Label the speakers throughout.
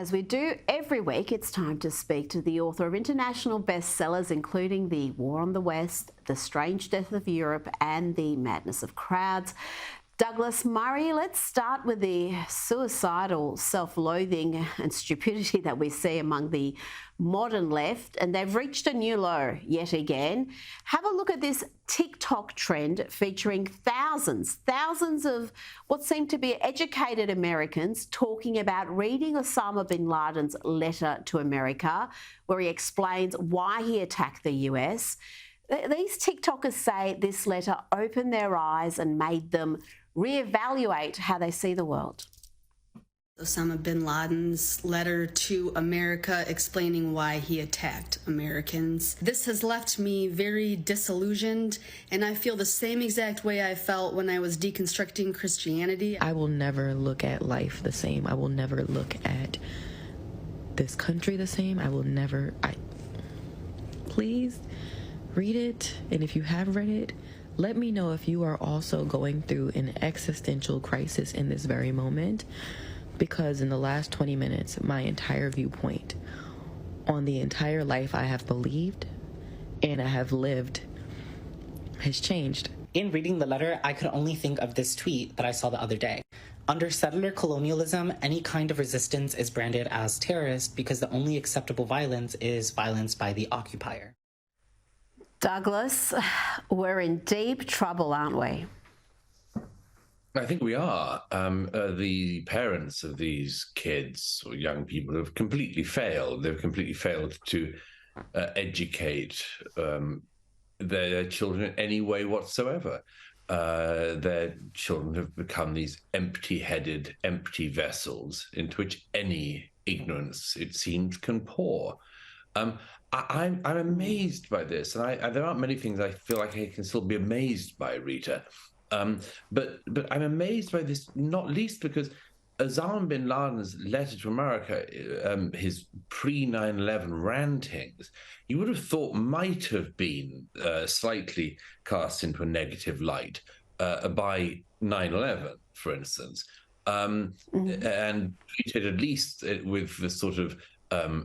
Speaker 1: As we do every week, it's time to speak to the author of international bestsellers, including The War on the West, The Strange Death of Europe, and The Madness of Crowds. Douglas Murray, let's start with the suicidal self-loathing and stupidity that we see among the modern left, and they've reached a new low yet again. Have a look at this TikTok trend featuring thousands of what seem to be educated Americans talking about reading Osama bin Laden's letter to America, where he explains why he attacked the US. These TikTokers say this letter opened their eyes and made them reevaluate how they see the world.
Speaker 2: Osama bin Laden's letter to America explaining why he attacked Americans. This has left me very disillusioned, and I feel the same exact way I felt when I was deconstructing Christianity.
Speaker 3: I will never look at life the same. I will never look at this country the same. Please read it, and if you have read it, let me know if you are also going through an existential crisis in this very moment, because in the last 20 minutes, my entire viewpoint on the entire life I have believed and I have lived has changed.
Speaker 4: In reading the letter, I could only think of this tweet that I saw the other day. Under settler colonialism, any kind of resistance is branded as terrorist because the only acceptable violence is violence by the occupier.
Speaker 1: Douglas, we're in deep trouble, aren't we?
Speaker 5: I think we are. The parents of these kids or young people have completely failed. They've completely failed to educate their children in any way whatsoever. Their children have become these empty-headed, empty vessels into which any ignorance, it seems, can pour. I'm amazed by this, and there aren't many things I feel like I can still be amazed by, Rita. But I'm amazed by this, not least because Osama bin Laden's letter to America, his pre-9/11 rantings, you would have thought might have been slightly cast into a negative light by 9/11, for instance, and treated at least with the sort of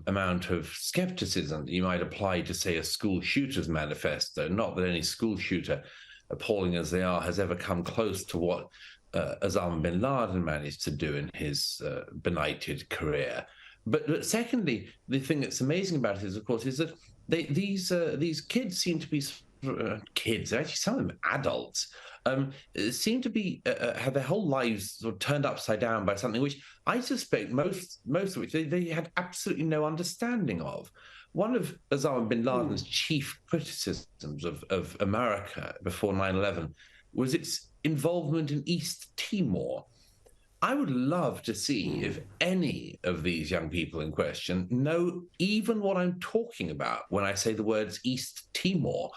Speaker 5: amount of skepticism that you might apply to, say, a school shooter's manifesto. Not that any school shooter, appalling as they are, has ever come close to what Osama bin Laden managed to do in his benighted career. But secondly, the thing that's amazing about it is, of course, is that these kids seem to be kids, actually some of them adults, seem to be have their whole lives sort of turned upside down by something which I suspect most of which they had absolutely no understanding of. One of Osama bin Laden's chief criticisms of America before 9/11 was its involvement in East Timor. I would love to see if any of these young people in question know even what I'm talking about when I say the words East Timor.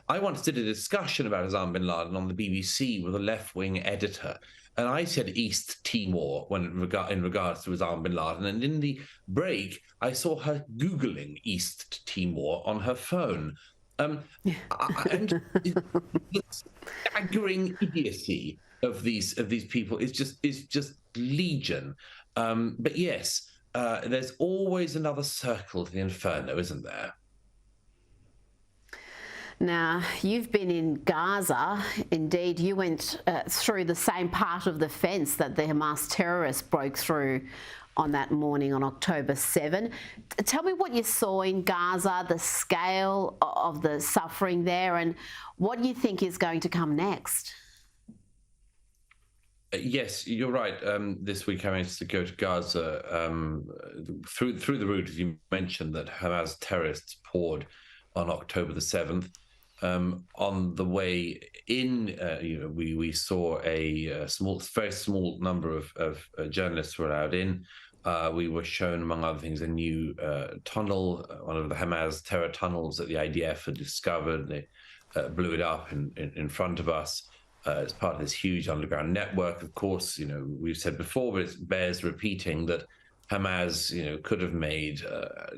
Speaker 5: I once did a discussion about Osama bin Laden on the BBC with a left-wing editor, and I said East Timor in regards to Osama bin Laden, and in the break, I saw her Googling East Timor on her phone. And the staggering idiocy of these people is just legion. But yes, there's always another circle to the inferno, isn't there?
Speaker 1: Now, you've been in Gaza. Indeed, you went through the same part of the fence that the Hamas terrorists broke through on that morning on October 7. Tell me what you saw in Gaza, the scale of the suffering there, and what you think is going to come next.
Speaker 5: Yes, you're right. This week I managed to go to Gaza through the route, as you mentioned, that Hamas terrorists poured on October the 7th. On the way in, we saw a very small number of journalists were allowed in. We were shown, among other things, a new tunnel, one of the Hamas terror tunnels that the IDF had discovered. They blew it up in front of us as part of this huge underground network. Of course, we've said before, but it bears repeating that Hamas, could have made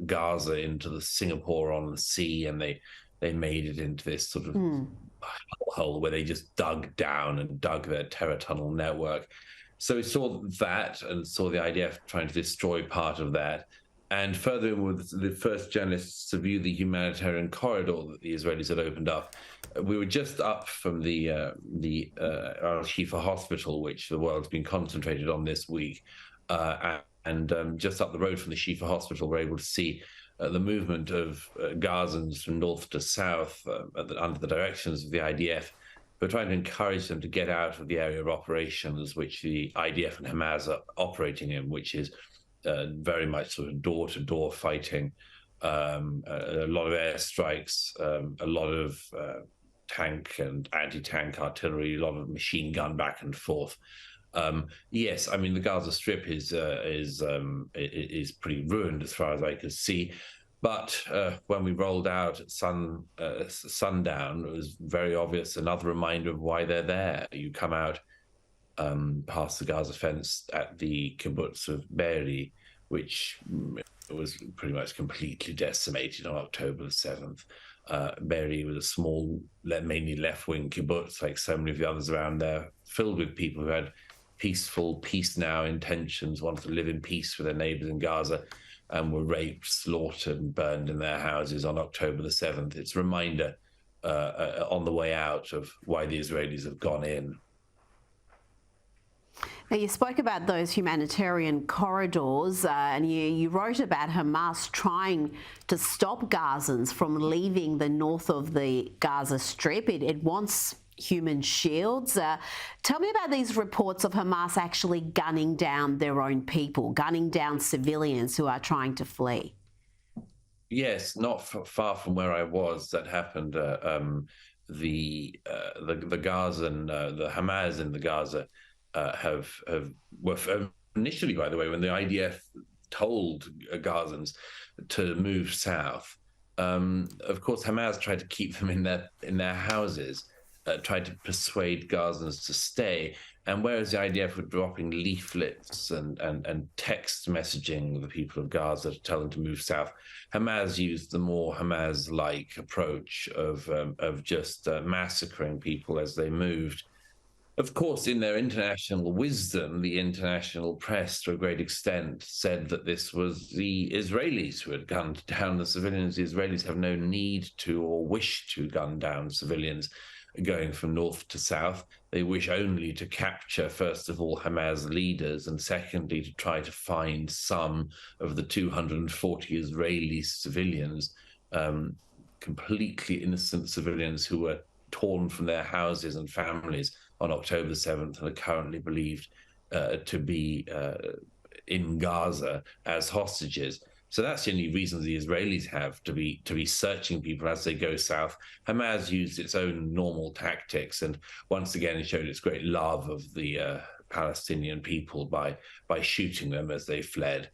Speaker 5: Gaza into the Singapore on the sea, and they made it into this sort of hole where they just dug down and dug their terror tunnel network. So we saw that and saw the IDF trying to destroy part of that. And further in with the first journalists to view the humanitarian corridor that the Israelis had opened up. We were just up from the Al-Shifa hospital, which the world's been concentrated on this week. And just up the road from the Shifa hospital, we're able to see the movement of Gazans from north to south under the directions of the IDF. We're trying to encourage them to get out of the area of operations which the IDF and Hamas are operating in, which is very much sort of door-to-door fighting, a lot of airstrikes, a lot of tank and anti-tank artillery, a lot of machine gun back and forth. Yes, I mean the Gaza Strip is pretty ruined as far as I could see. But when we rolled out at sundown, it was very obvious, another reminder of why they're there. You come out past the Gaza fence at the kibbutz of Be'eri, which was pretty much completely decimated on October the 7th. Be'eri was a small, mainly left-wing kibbutz, like so many of the others around there, filled with people who had peaceful, peace now intentions, wanted to live in peace with their neighbors in Gaza, and were raped, slaughtered, and burned in their houses on October the 7th. It's a reminder on the way out of why the Israelis have gone in.
Speaker 1: Now, you spoke about those humanitarian corridors, and you wrote about Hamas trying to stop Gazans from leaving the north of the Gaza Strip. It wants human shields. Tell me about these reports of Hamas actually gunning down their own people, gunning down civilians who are trying to flee.
Speaker 5: Yes, not far from where I was, that happened. The Gaza and the Hamas in the Gaza were initially, by the way, when the IDF told Gazans to move south. Of course, Hamas tried to keep them in their houses. Tried to persuade Gazans to stay. And whereas the IDF were dropping leaflets and text messaging the people of Gaza to tell them to move south, Hamas used the more Hamas-like approach of just massacring people as they moved. Of course, in their international wisdom, the international press, to a great extent, said that this was the Israelis who had gunned down the civilians. The Israelis have no need to or wish to gun down civilians going from north to south. They wish only to capture, first of all, Hamas leaders, and secondly, to try to find some of the 240 Israeli civilians, completely innocent civilians who were torn from their houses and families on October 7th and are currently believed to be in Gaza as hostages. So that's the only reason the Israelis have to be searching people as they go south. Hamas used its own normal tactics, and once again it showed its great love of the Palestinian people by shooting them as they fled.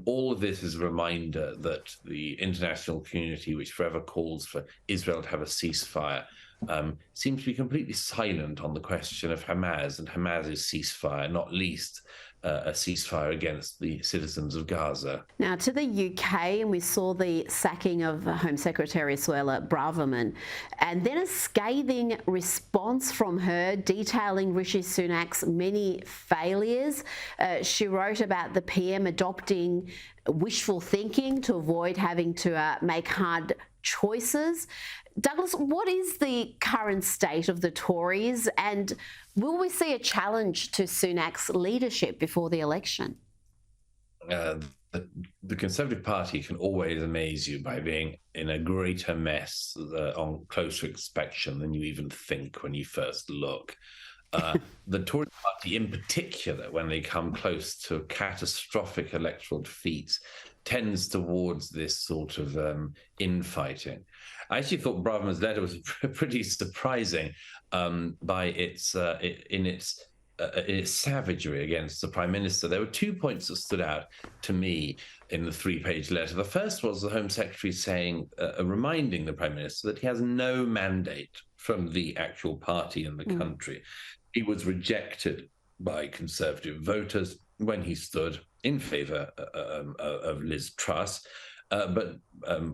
Speaker 5: All of this is a reminder that the international community, which forever calls for Israel to have a ceasefire, seems to be completely silent on the question of Hamas and Hamas's ceasefire, not least a ceasefire against the citizens of Gaza.
Speaker 1: Now to the UK, and we saw the sacking of Home Secretary Suella Braverman, and then a scathing response from her detailing Rishi Sunak's many failures. She wrote about the PM adopting wishful thinking to avoid having to make hard choices. Douglas, what is the current state of the Tories, and will we see a challenge to Sunak's leadership before the election?
Speaker 5: The Conservative Party can always amaze you by being in a greater mess on closer inspection than you even think when you first look. The Tory party in particular, when they come close to catastrophic electoral defeats, tends towards this sort of infighting. I actually thought Braverman's letter was pretty surprising by its savagery against the Prime Minister. There were 2 points that stood out to me in the 3-page letter. The first was the Home Secretary saying, reminding the Prime Minister that he has no mandate from the actual party in the country. He was rejected by Conservative voters when he stood in favour of Liz Truss. But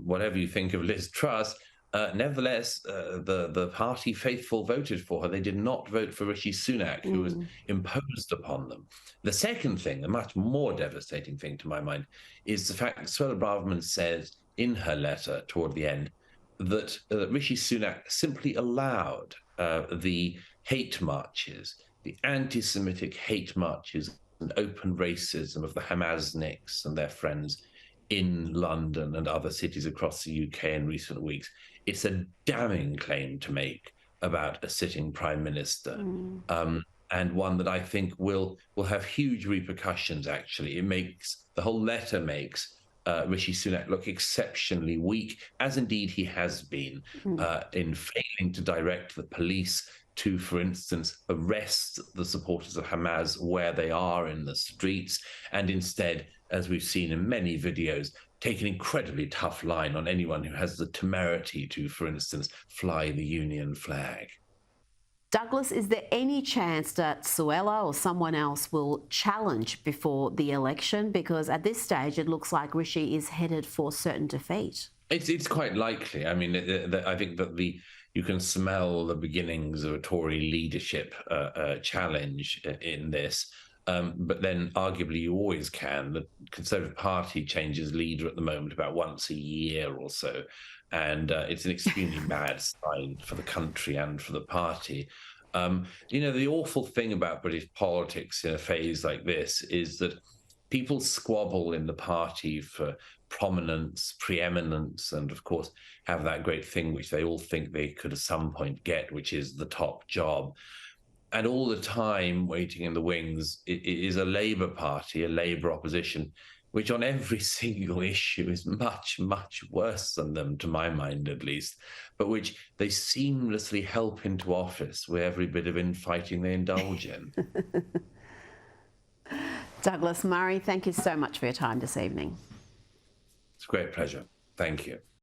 Speaker 5: whatever you think of Liz Truss, Nevertheless, the party faithful voted for her. They did not vote for Rishi Sunak, who was imposed upon them. The second thing, a much more devastating thing to my mind, is the fact that Suella Braverman says in her letter toward the end that Rishi Sunak simply allowed the hate marches, the anti-Semitic hate marches and open racism of the Hamasniks and their friends in London and other cities across the UK in recent weeks. It's a damning claim to make about a sitting prime minister, and one that I think will have huge repercussions. Actually, the whole letter makes Rishi Sunak look exceptionally weak, as indeed he has been, in failing to direct the police to, for instance, arrest the supporters of Hamas where they are in the streets, and instead, as we've seen in many videos, take an incredibly tough line on anyone who has the temerity to, for instance, fly the Union flag.
Speaker 1: Douglas, is there any chance that Suella or someone else will challenge before the election? Because at this stage, it looks like Rishi is headed for certain defeat.
Speaker 5: It's quite likely. I mean, I think that you can smell the beginnings of a Tory leadership challenge in this. But then arguably you always can. The Conservative Party changes leader at the moment about once a year or so. And it's an extremely bad sign for the country and for the party. The awful thing about British politics in a phase like this is that people squabble in the party for prominence, preeminence, and of course have that great thing which they all think they could at some point get, which is the top job. And all the time waiting in the wings is a Labour Party, a Labour opposition, which on every single issue is much, much worse than them, to my mind at least, but which they seamlessly help into office with every bit of infighting they indulge in.
Speaker 1: Douglas Murray, thank you so much for your time this evening.
Speaker 5: It's a great pleasure. Thank you.